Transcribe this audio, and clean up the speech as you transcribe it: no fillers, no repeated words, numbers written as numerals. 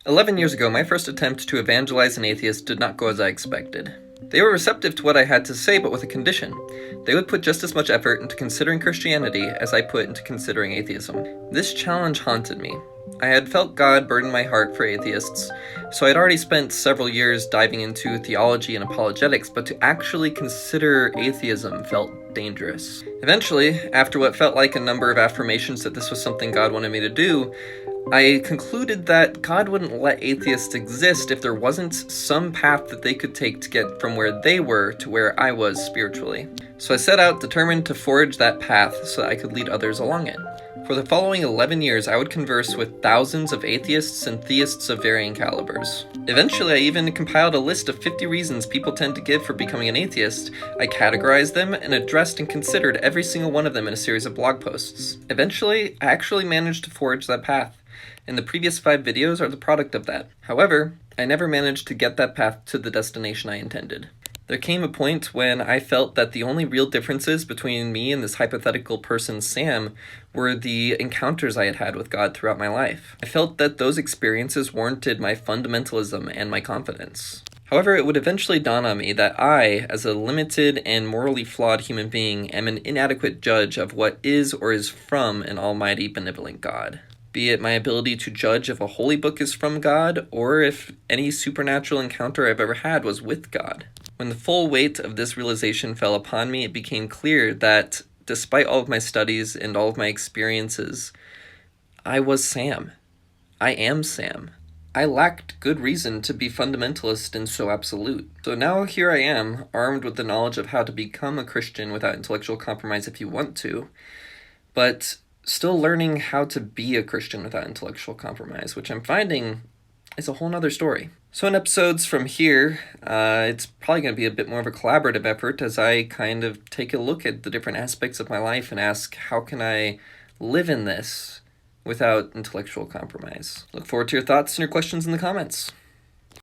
11 years ago, my first attempt to evangelize an atheist did not go as I expected. They were receptive to what I had to say, but with a condition. They would put just as much effort into considering Christianity as I put into considering atheism. This challenge haunted me. I had felt God burden my heart for atheists, so I had already spent several years diving into theology and apologetics, but to actually consider atheism felt dangerous. Eventually, after what felt like a number of affirmations that this was something God wanted me to do, I concluded that God wouldn't let atheists exist if there wasn't some path that they could take to get from where they were to where I was spiritually. So I set out determined to forge that path so that I could lead others along it. For the following 11 years, I would converse with thousands of atheists and theists of varying calibers. Eventually, I even compiled a list of 50 reasons people tend to give for becoming an atheist. I categorized them and addressed and considered every single one of them in a series of blog posts. Eventually, I actually managed to forge that path, and the previous 5 videos are the product of that. However, I never managed to get that path to the destination I intended. There came a point when I felt that the only real differences between me and this hypothetical person, Sam, were the encounters I had had with God throughout my life. I felt that those experiences warranted my fundamentalism and my confidence. However, it would eventually dawn on me that I, as a limited and morally flawed human being, am an inadequate judge of what is or is from an almighty benevolent God. Be it my ability to judge if a holy book is from God, or if any supernatural encounter I've ever had was with God. When the full weight of this realization fell upon me, it became clear that, despite all of my studies and all of my experiences, I was Sam. I am Sam. I lacked good reason to be fundamentalist and so absolute. So now here I am, armed with the knowledge of how to become a Christian without intellectual compromise if you want to, but still learning how to be a Christian without intellectual compromise, which I'm finding is a whole nother story. So in episodes from here, it's probably going to be a bit more of a collaborative effort as I kind of take a look at the different aspects of my life and ask, how can I live in this without intellectual compromise? Look forward to your thoughts and your questions in the comments.